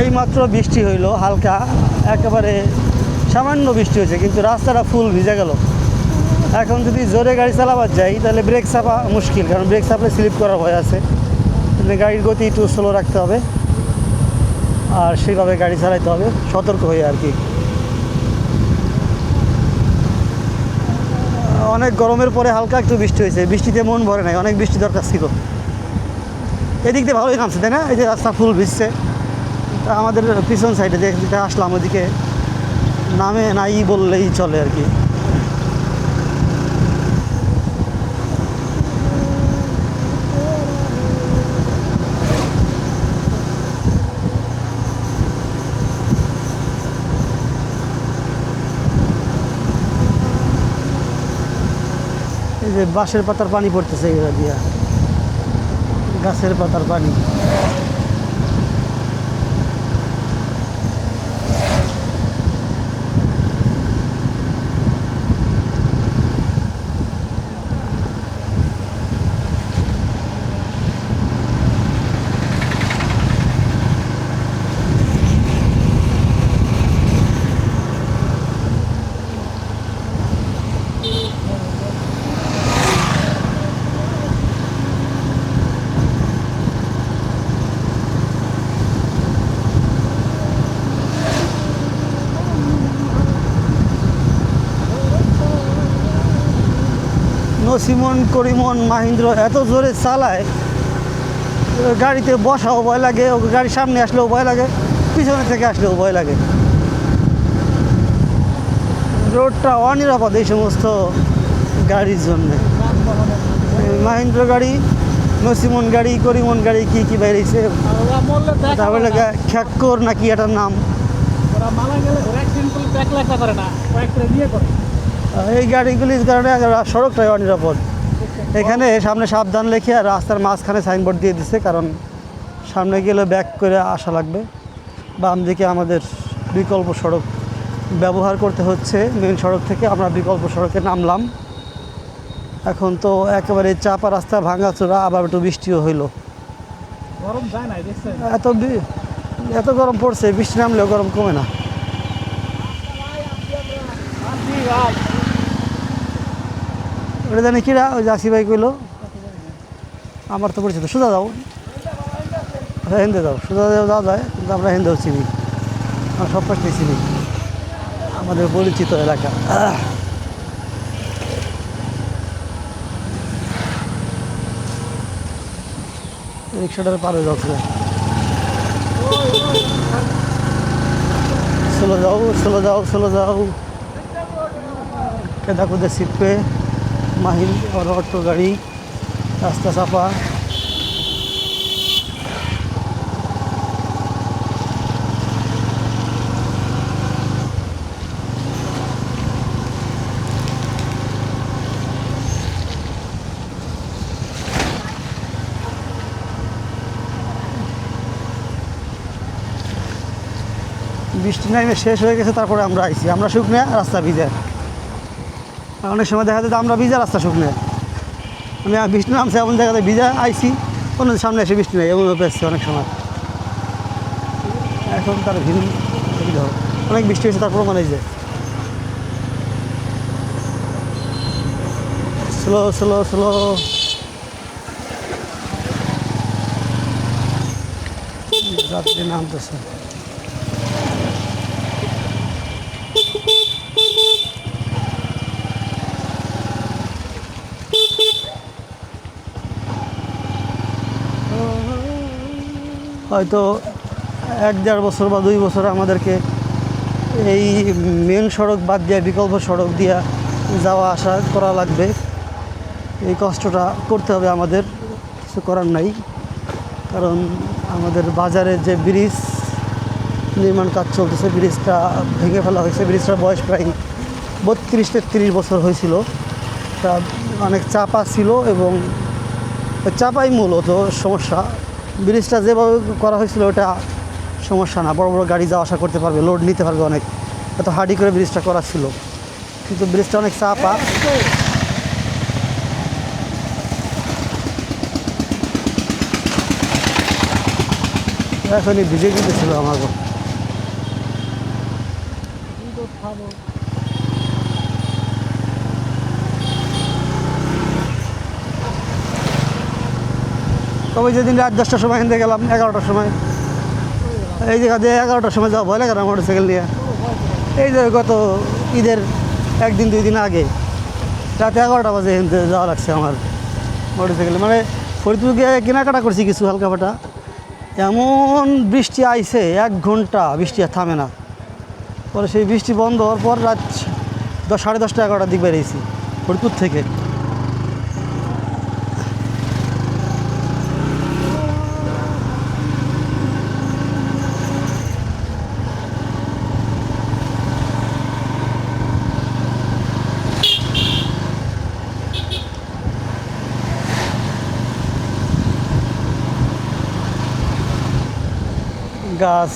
এইমাত্র বৃষ্টি হইলো হালকা, একেবারে সামান্য বৃষ্টি হয়েছে, কিন্তু রাস্তাটা ফুল ভিজে গেল। এখন যদি জোরে গাড়ি চালাবার যাই তাহলে ব্রেক চাপা মুশকিল, কারণ ব্রেক চাপলে স্লিপ করার ভয় আছে। তাহলে গাড়ির গতি একটু স্লো রাখতে হবে আর সেইভাবে গাড়ি চালাতে হবে সতর্ক হয়ে আর কি। অনেক গরমের পরে হালকা একটু বৃষ্টি হয়েছে, বৃষ্টিতে মন ভরে নাই, অনেক বৃষ্টি দরকার ছিল। এদিক দিয়ে ভালোই নামছে তাই না? এই যে রাস্তা ফুল ভিজছে। তা আমাদের পিছন সাইডে যেটা আসলাম ওদিকে নামে নাই বললেই চলে আর কি। এই যে বাঁশের পাতার পানি পড়তেছে এগুলো দিয়া, গাছের পাতার পানি। নসিমন, করিমন, মাহিন্দ্র এত জোরে চালায়, গাড়িতে বসাও ভয় লাগে, গাড়ির সামনে আসলেও ভয় লাগে, পিছনে থেকে আসলেও ভয় লাগে। রোডটা অনিরাপদ এই সমস্ত গাড়ির জন্য। মাহিন্দ্র গাড়ি, নসিমন গাড়ি, করিমন গাড়ি কি কি বাইরেছে, তারপরে খ্যাক্কর নাকি এটার নাম। এই গাড়িগুলির কারণে সড়কটাই অনিরাপদ। এখানে সামনে সাবধান লেখে আর রাস্তার মাঝখানে সাইনবোর্ড দিয়ে দিচ্ছে, কারণ সামনে গেলে ব্যাক করে আসা লাগবে। বাম দিকে আমাদের বিকল্প সড়ক ব্যবহার করতে হচ্ছে, মেন সড়ক থেকে আমরা বিকল্প সড়কে নামলাম। এখন তো একেবারে চাপা রাস্তা, ভাঙাচোরা, আবার একটু বৃষ্টিও হইলো। গরম যায় না এত গরম পড়ছে, বৃষ্টি নামলেও গরম কমে না। ওটা জানি কিরা, ওই যে আসি ভাই কইলো, আমার তো পরিচিত। সোজা যাও, হেন্দে যাও, সোজা যাওয়া যায়, কিন্তু আমরা হেন্দেও চিনি, আমরা সব পাশে চিনি, আমাদের পরিচিত এলাকা। রিক্সাটার পার হয়ে যাচ্ছে। স্লো যাও, স্লো যাও, স্লো যাও। কেদা কুদে সিট पे মাহিল और অটো গাড়ি, রাস্তা চাপা। বৃষ্টি নামে শেষ হয়ে গেছে, তারপরে আমরা আইছি। আমরা শুকনো, রাস্তা ভিজে। অনেক সময় দেখা যায় আমরা ভিজা, রাস্তা শুকনো। আমি বৃষ্টি নামছে এমন জায়গাতে ভিজা আইছি, অন্য সামনে এসে বৃষ্টি নেই, এমন পেয়েছে অনেক সময়। এখন তার ভিড় অনেক বৃষ্টি হয়েছে, তারপর মানে যে স্লো স্লো স্লো। যাত্রী নামতেছে। হয়তো 1-1.5 বছর বা 2 বছর আমাদেরকে এই মেন সড়ক বাদ দিয়ে বিকল্প সড়ক দিয়ে যাওয়া আসা করা লাগবে। এই কষ্টটা করতে হবে আমাদের, কিছু করার নাই। কারণ আমাদের বাজারে যে ব্রিজ নির্মাণ কাজ চলতেছে, ব্রিজটা ভেঙে ফেলা হয়েছে। ব্রিজটার বয়স প্রায় 32-33 বছর হয়েছিল। তা অনেক চাপা ছিল এবং চাপাই মূলত সমস্যা। ব্রিজটা যেভাবে করা হয়েছিল ওটা সমস্যা না, বড় বড় গাড়ি যাওয়া আসা করতে পারবে, লোড নিতে পারবে অনেক, এত হার্ডি করে ব্রিজটা করা ছিল। কিন্তু ব্রিজটা অনেক চাপা। এখনই ভিজে দিতেছিল আমাকে। খাবো তবে যেদিন রাত 10টার সময় এখান থেকে গেলাম 11টার সময়, এই জায়গা দিয়ে 11টার সময় যাওয়া ভয় লাগে না মোটরসাইকেল নিয়ে। এই যে গত ঈদের 1-2 দিন আগে রাতে 11টা বাজে এখান থেকে যাওয়া লাগছে আমার মোটরসাইকেলে। মানে ফরিদপুর গিয়ে কেনাকাটা করছি কিছু হালকা ফাটা, এমন বৃষ্টি আইছে 1 ঘন্টা বৃষ্টি আর থামে না। পরে সেই বৃষ্টি বন্ধ হওয়ার পর রাত 10, 10:30, 11টার দিক বেরিয়েছি ফরিদপুর থেকে। গাছ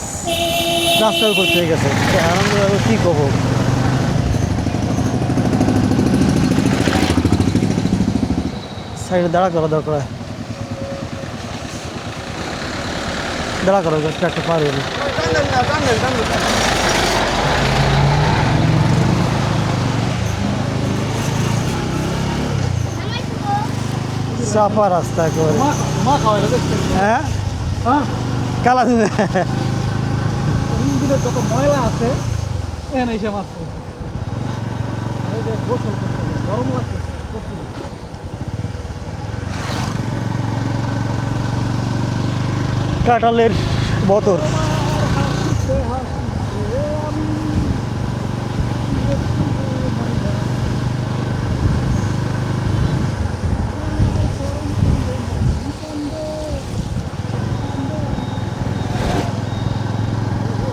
রাস্তার উপর থেকে গেছে, আনন্দ কী করবো। সাইডে দাঁড়া করা দরকার, দাঁড়া করা একটা পার হইল। চাপা রাস্তা একেবারে। মা খাওয়াই দেখছি হ্যাঁ, হ্যাঁ কালা দিবে। ইঞ্জিনের যত ময়লা আছে এনে এসে মাছ খাইছে। এই যে গোসল করতে হবে, গরম লাগতেছে প্রচুর। কাঁঠালের বতর।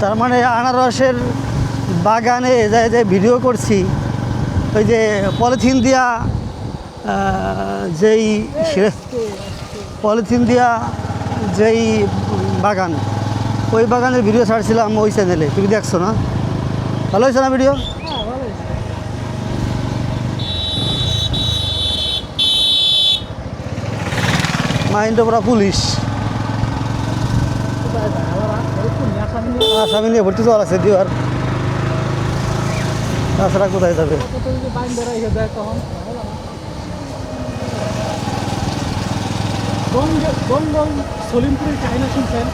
তার মানে আনারসের বাগানে যে ভিডিও করছি, ওই যে পলিথিন দিয়া যেই পলিথিন দিয়া যেই বাগান, ওই বাগানের ভিডিও ছাড়ছিলাম ওই চ্যানেলে, তুমি দেখছো না? ভালো হয়েছে না ভিডিও? হ্যাঁ ভালো হয়েছে। মাইন্ড পুরা পুলিশ, কোথায় যায় আবার একটু নেশা নিয়ে আসামি নিয়ে ভর্তি চল আছে দিবার, তাছাড়া কোথায় যাবে? কত যদি বাইন বেড়াই দেয় তখন জঙ্গল সলিমপুরের কাহিনী শুনছেন?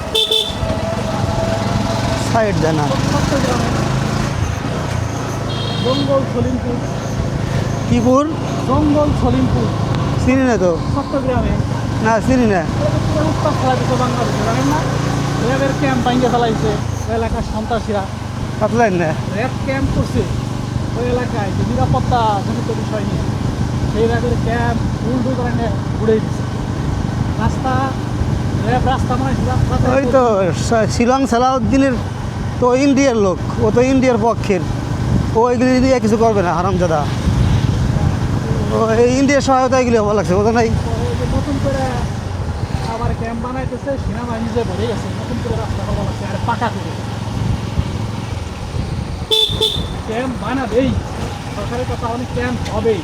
সাইড দেয় না। চট্টগ্রামে জঙ্গল সলিমপুর, কিপুর জঙ্গল সলিমপুর চিনি না তো, চট্টগ্রামে না চিনি না। উত্তাপ ফেলাইতেছে বাংলাদেশে, জানেন না? র্যাবের ক্যাম্প ভাঙিয়ে ফেলাইছে ওই এলাকার সন্ত্রাসীরা। পাতলেন না? র্যাব ক্যাম্প করছে ওই এলাকায়, যে নিরাপত্তা জনিত বিষয় নিয়ে সেই র্যাবের ক্যাম্প উল্টো করে ঘুরে দিচ্ছে রাস্তা। র্যাব রাস্তা মানে ওই তো শিলং সালাউদ্দিনের তো ইন্ডিয়ার লোক, ও তো ইন্ডিয়ার পক্ষের, ও এগুলি দিয়ে কিছু করবে না হারামজাদা। ও এই ইন্ডিয়ার সহায়তা এগুলি হওয়া লাগছে, বোঝা নাই? নতুন করে আবার ক্যাম্প বানাইতেছে, সেনাবাহিনী যে ভরে গেছে নতুন করে রাস্তা করা লাগছে আর পাকা করে ক্যাম্প বানাবেই, সরকারের কথা অনেক ক্যাম্প হবেই।